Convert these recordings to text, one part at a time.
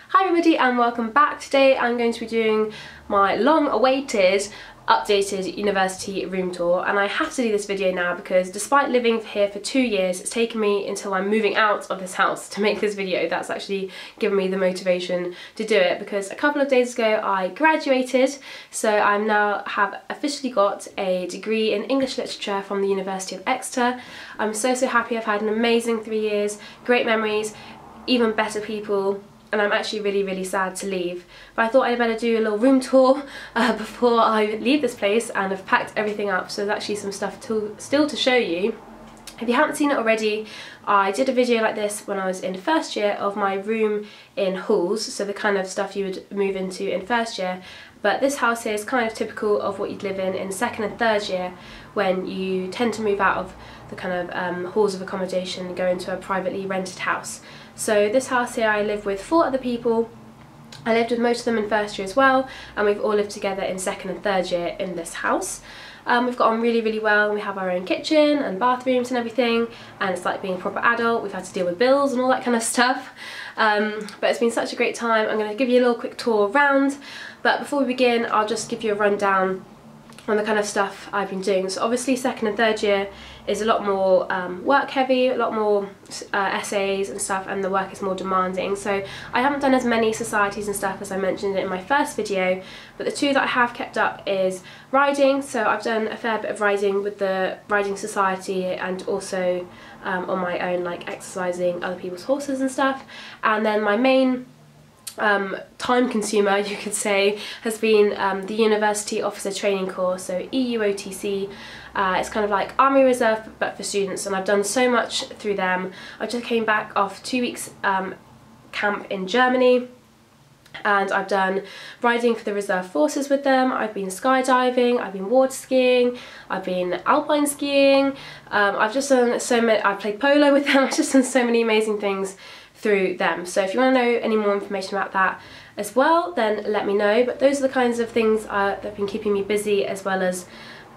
Hi everybody and welcome back. Today I'm going to be doing my long-awaited updated university room tour, and I have to do this video now because despite living here for 2 years, it's taken me until I'm moving out of this house to make this video. That's actually given me the motivation to do it because a couple of days ago I graduated, so I now have officially got a degree in English literature from the University of Exeter. I'm so happy. I've had an amazing 3 years, great memories, even better people, and I'm actually really sad to leave. But I thought I'd better do a little room tour before I leave this place, and I've packed everything up, so there's actually some stuff still to show you. If you haven't seen it already, I did a video like this when I was in first year of my room in halls, so the kind of stuff you would move into in first year. But this house here is kind of typical of what you'd live in second and third year, when you tend to move out of the kind of halls of accommodation and go into a privately rented house. So this house here I live with 4 other people. I lived with most of them in first year as well, and we've all lived together in second and third year in this house. We've got on really well, and we have our own kitchen and bathrooms and everything, and it's like being a proper adult. We've had to deal with bills and all that kind of stuff, but it's been such a great time. I'm going to give you a little quick tour around, but before we begin I'll just give you a rundown on the kind of stuff I've been doing. So obviously second and third year is a lot more work heavy, a lot more essays and stuff, and the work is more demanding. So I haven't done as many societies and stuff as I mentioned in my first video, but the 2 that I have kept up is riding. So I've done a fair bit of riding with the riding society, and also on my own, like exercising other people's horses and stuff. And then my main time consumer, you could say, has been the University Officer Training course, so EUOTC. It's kind of like Army Reserve but for students, and I've done so much through them. I just came back off 2 weeks camp in Germany, and I've done riding for the reserve forces with them. I've been skydiving, I've been water skiing, I've been alpine skiing, I've just done so many. I've played polo with them. I've just done so many amazing things through them. So if you want to know any more information about that as well, then let me know. But those are the kinds of things that have been keeping me busy, as well as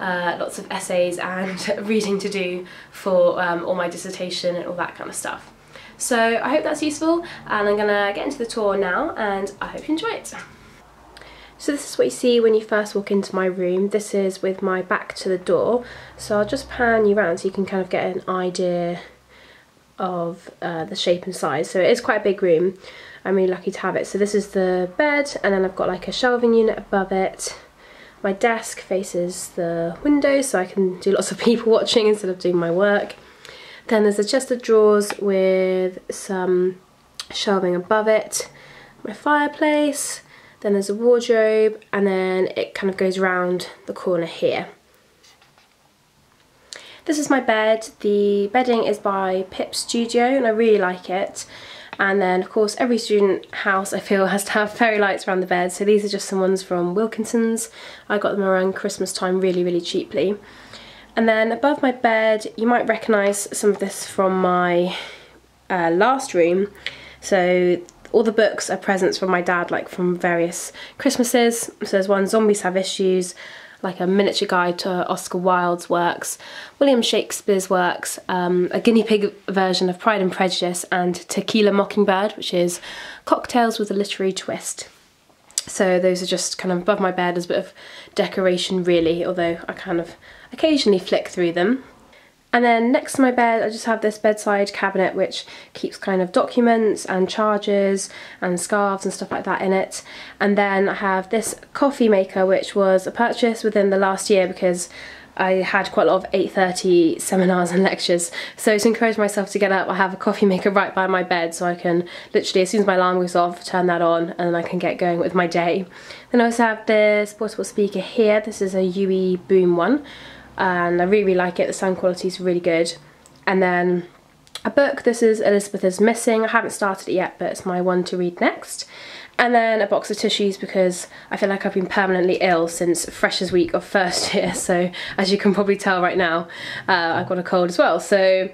lots of essays and reading to do for all my dissertation and all that kind of stuff. So I hope that's useful, and I'm gonna get into the tour now, and I hope you enjoy it. So this is what you see when you first walk into my room. This is with my back to the door, so I'll just pan you around so you can kind of get an idea of the shape and size. So it is quite a big room. I'm really lucky to have it. So this is the bed, and then I've got like a shelving unit above it. My desk faces the window, so I can do lots of people watching instead of doing my work. Then there's a chest of drawers with some shelving above it. My fireplace. Then there's a wardrobe, and then it kind of goes around the corner here. This is my bed. The bedding is by Pip Studio, and I really like it. And then of course every student house, I feel, has to have fairy lights around the bed, so these are just some ones from Wilkinson's. I got them around Christmas time really cheaply. And then above my bed, you might recognise some of this from my last room. So all the books are presents from my dad, like from various Christmases. So there's one, Zombies Have Issues, like a miniature guide to Oscar Wilde's works, William Shakespeare's works, a guinea pig version of Pride and Prejudice, and Tequila Mockingbird, which is cocktails with a literary twist. So those are just kind of above my bed as a bit of decoration really, although I kind of occasionally flick through them. And then next to my bed I just have this bedside cabinet, which keeps kind of documents and chargers and scarves and stuff like that in it. And then I have this coffee maker, which was a purchase within the last year because I had quite a lot of 8:30 seminars and lectures. So to encourage myself to get up, I have a coffee maker right by my bed, so I can literally, as soon as my alarm goes off, turn that on, and then I can get going with my day. Then I also have this portable speaker here. This is a UE Boom one, and I really like it. The sound quality is really good. And then a book. This is Elizabeth is Missing. I haven't started it yet, but it's my one to read next. And then a box of tissues, because I feel like I've been permanently ill since Freshers Week of first year. So as you can probably tell right now, I've got a cold as well. So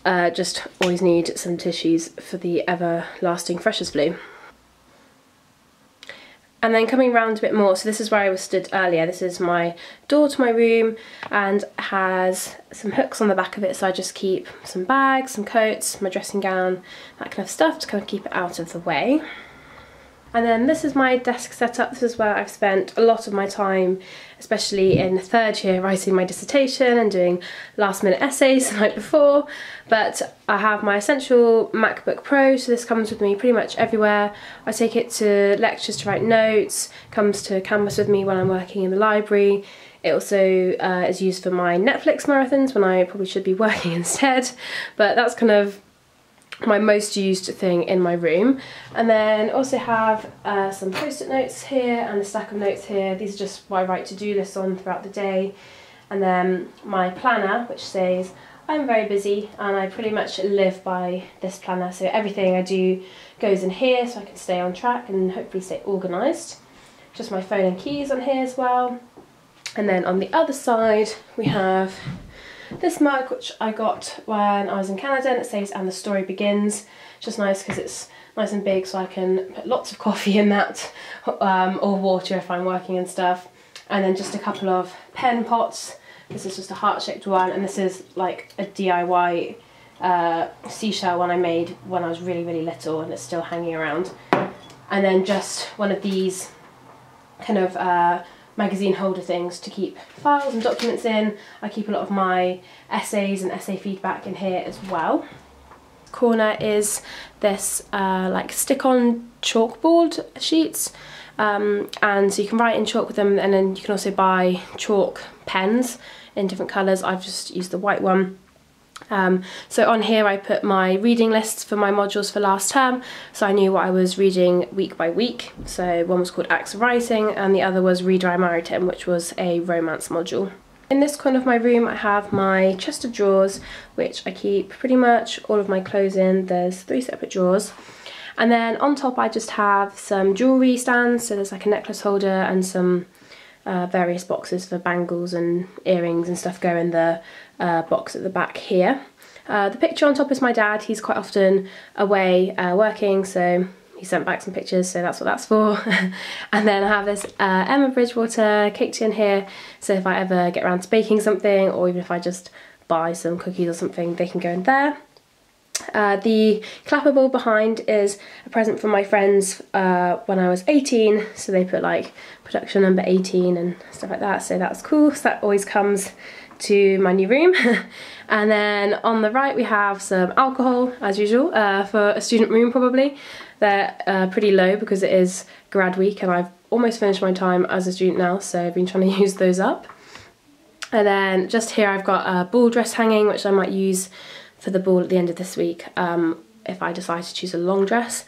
just always need some tissues for the everlasting Freshers flu. And then coming round a bit more, so this is where I was stood earlier. This is my door to my room, and has some hooks on the back of it, so I just keep some bags, some coats, my dressing gown, that kind of stuff, to kind of keep it out of the way. And then this is my desk setup. This is where I've spent a lot of my time, especially in third year, writing my dissertation and doing last minute essays the night before. But I have my essential MacBook Pro, so this comes with me pretty much everywhere. I take it to lectures to write notes, comes to campus with me when I'm working in the library. It also is used for my Netflix marathons when I probably should be working instead, but that's kind of my most used thing in my room. And then also have some post-it notes here and a stack of notes here. These are just what I write to-do lists on throughout the day. And then my planner, which says I'm very busy, and I pretty much live by this planner, so everything I do goes in here so I can stay on track and hopefully stay organised. Just my phone and keys on here as well. And then on the other side we have this mug, which I got when I was in Canada, and it says "And the story begins." Just nice because it's nice and big, so I can put lots of coffee in that, or water if I'm working and stuff. And then just a couple of pen pots. This is just a heart-shaped one, and this is like a DIY seashell one I made when I was really, really little, and it's still hanging around. And then just one of these kind of magazine holder things to keep files and documents in. I keep a lot of my essays and essay feedback in here as well. Corner is this like stick-on chalkboard sheets, and so you can write in chalk with them, and then you can also buy chalk pens in different colours. I've just used the white one. So on here I put my reading lists for my modules for last term, so I knew what I was reading week by week. So one was called Acts of Writing and the other was Reader I Married Him, which was a romance module. In this corner of my room I have my chest of drawers, which I keep pretty much all of my clothes in. There's 3 separate drawers. And then on top I just have some jewellery stands, so there's like a necklace holder and some various boxes for bangles and earrings and stuff go in the box at the back here. The picture on top is my dad. He's quite often away working, so he sent back some pictures, so that's what that's for. And then I have this Emma Bridgewater cake tin here, so if I ever get around to baking something, or even if I just buy some cookies or something, they can go in there. The clapperboard behind is a present from my friends when I was 18, so they put like production number 18 and stuff like that, so that's cool. So that always comes to my new room. And then on the right we have some alcohol, as usual, for a student room probably. They're pretty low because it is grad week and I've almost finished my time as a student now, so I've been trying to use those up. And then just here I've got a ball dress hanging, which I might use for the ball at the end of this week if I decide to choose a long dress.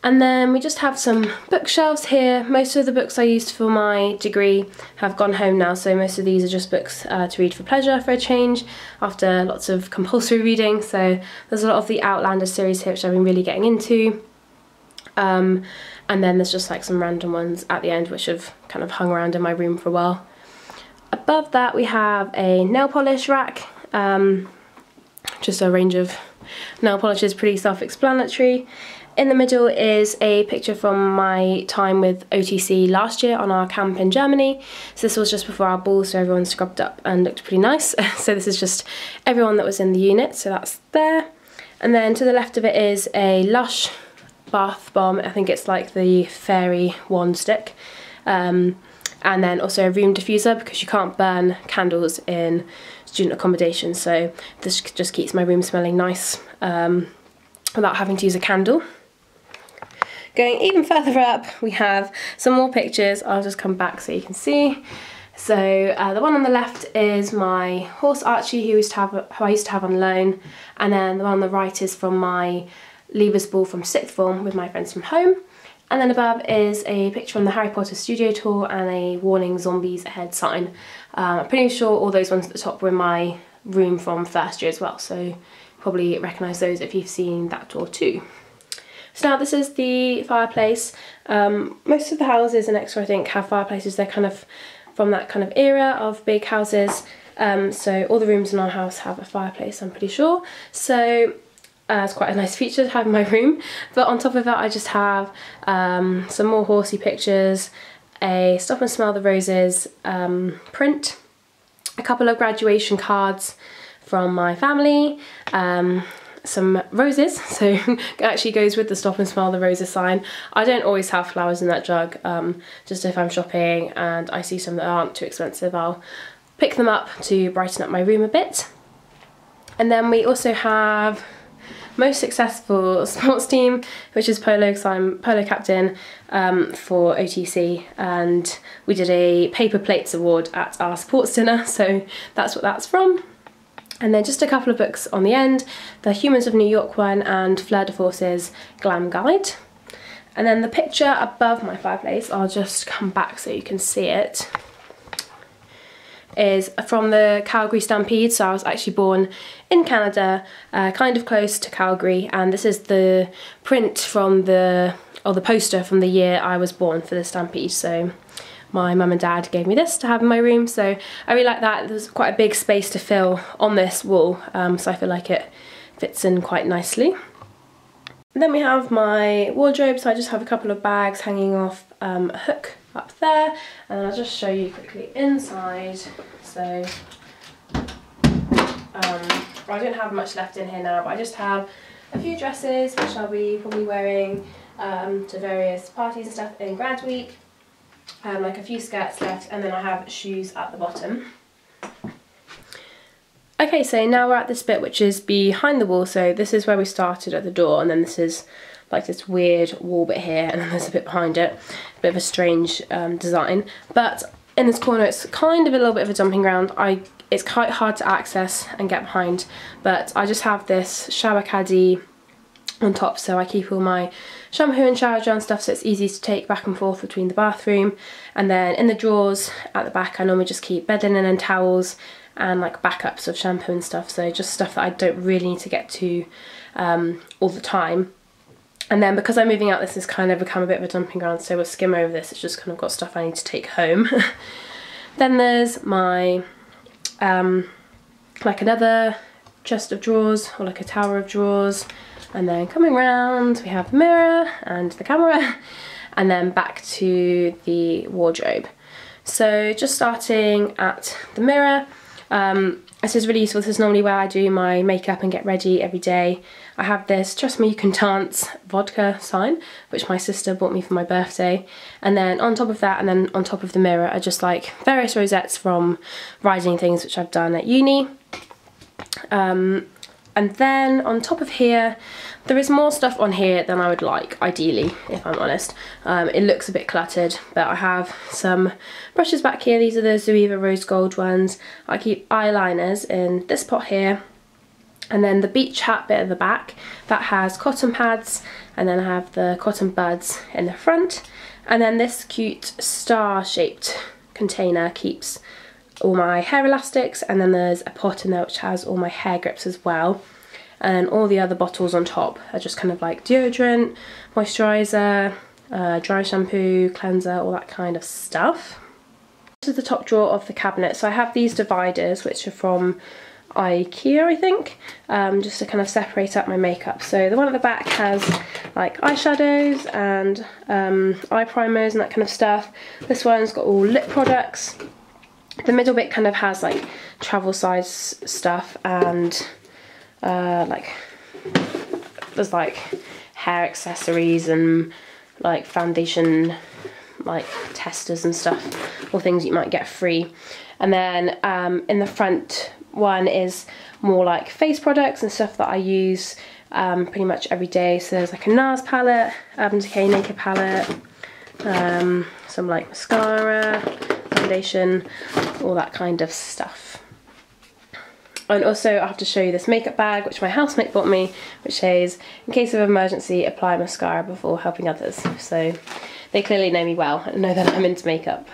And then we just have some bookshelves here. Most of the books I used for my degree have gone home now, so most of these are just books to read for pleasure for a change after lots of compulsory reading. So there's a lot of the Outlander series here which I've been really getting into. And then there's just like some random ones at the end which have kind of hung around in my room for a while. Above that we have a nail polish rack. Just a range of nail polishes, pretty self-explanatory. In the middle is a picture from my time with OTC last year on our camp in Germany. So this was just before our ball, so everyone scrubbed up and looked pretty nice. So this is just everyone that was in the unit, so that's there. And then to the left of it is a Lush bath bomb. I think it's like the fairy wand stick. And then also a room diffuser, because you can't burn candles in student accommodation, so this just keeps my room smelling nice without having to use a candle. Going even further up we have some more pictures. I'll just come back so you can see. So the one on the left is my horse Archie, who I used to have on loan, and then the one on the right is from my leavers ball from 6th form with my friends from home. And then above is a picture from the Harry Potter studio tour and a warning zombies ahead sign. I'm pretty sure all those ones at the top were in my room from first year as well, so probably recognise those if you've seen that tour too. So now this is the fireplace. Most of the houses in Exeter I think have fireplaces. They're kind of from that kind of era of big houses. So all the rooms in our house have a fireplace, I'm pretty sure. So it's quite a nice feature to have in my room. But on top of that I just have some more horsey pictures, a Stop and Smell the Roses print, a couple of graduation cards from my family, some roses, so it actually goes with the stop and smell the roses sign. I don't always have flowers in that jug, just if I'm shopping and I see some that aren't too expensive, I'll pick them up to brighten up my room a bit. And then we also have most successful sports team, which is polo, because I'm polo captain for OTC, and we did a paper plates award at our sports dinner, so that's what that's from. And then just a couple of books on the end, the Humans of New York one and Fleur de Force's Glam Guide. And then the picture above my fireplace, I'll just come back so you can see it, is from the Calgary Stampede. So I was actually born in Canada, kind of close to Calgary, and this is the print from the poster from the year I was born for the Stampede. So my mum and dad gave me this to have in my room, so I really like that. There's quite a big space to fill on this wall, so I feel like it fits in quite nicely. And then we have my wardrobe, so I just have a couple of bags hanging off a hook up there, and I'll just show you quickly inside. So I don't have much left in here now, but I just have a few dresses which I'll be probably wearing to various parties and stuff in grad week. Like a few skirts left, and then I have shoes at the bottom. Okay, so now we're at this bit which is behind the wall. So this is where we started at the door, and then this is like this weird wall bit here, and then there's a bit behind it, a bit of a strange design. But in this corner it's kind of a little bit of a dumping ground. It's quite hard to access and get behind, but I just have this shower caddy on top, so I keep all my shampoo and shower gel and stuff, so it's easy to take back and forth between the bathroom. And then in the drawers at the back I normally just keep bed linen and towels and like backups of shampoo and stuff, so just stuff that I don't really need to get to all the time. And then because I'm moving out, this has kind of become a bit of a dumping ground, so we'll skim over this. It's just kind of got stuff I need to take home. Then there's my like another chest of drawers, or like a tower of drawers. And then coming round, we have the mirror and the camera, and then back to the wardrobe. So just starting at the mirror, this is really useful. This is normally where I do my makeup and get ready every day. I have this Trust Me You Can Dance vodka sign, which my sister bought me for my birthday. And then on top of that, and then on top of the mirror, are just like various rosettes from writing things which I've done at uni. And then on top of here, there is more stuff on here than I would like, ideally, if I'm honest. It looks a bit cluttered, but I have some brushes back here. These are the Zoeva Rose Gold ones. I keep eyeliners in this pot here. And then the beach hat bit at the back, that has cotton pads, and then I have the cotton buds in the front. And then this cute star-shaped container keeps all my hair elastics, and then there's a pot in there which has all my hair grips as well. And all the other bottles on top are just kind of like deodorant, moisturiser, dry shampoo, cleanser, all that kind of stuff. This is the top drawer of the cabinet. So I have these dividers which are from IKEA, I think, just to kind of separate up my makeup. So the one at the back has like eyeshadows and eye primers and that kind of stuff. This one's got all lip products. The middle bit kind of has like travel size stuff, and like there's like hair accessories and like foundation like testers and stuff, or things you might get free. And then in the front one is more like face products and stuff that I use pretty much every day. So there's like a NARS palette, Urban Decay Naked palette, some like mascara, foundation, all that kind of stuff. And also I have to show you this makeup bag which my housemate bought me, which says, in case of emergency, apply mascara before helping others. So they clearly know me well and know that I'm into makeup.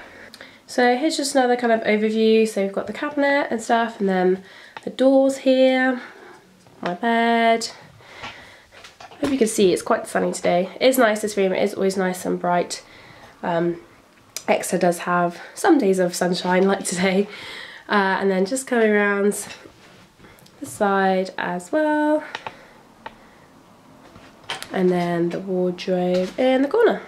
So here's just another kind of overview. So we've got the cabinet and stuff, and then the doors here, my bed. Hope you can see it's quite sunny today. It is nice, this room, it is always nice and bright. Exeter does have some days of sunshine like today. And then just coming around the side as well. And then the wardrobe in the corner.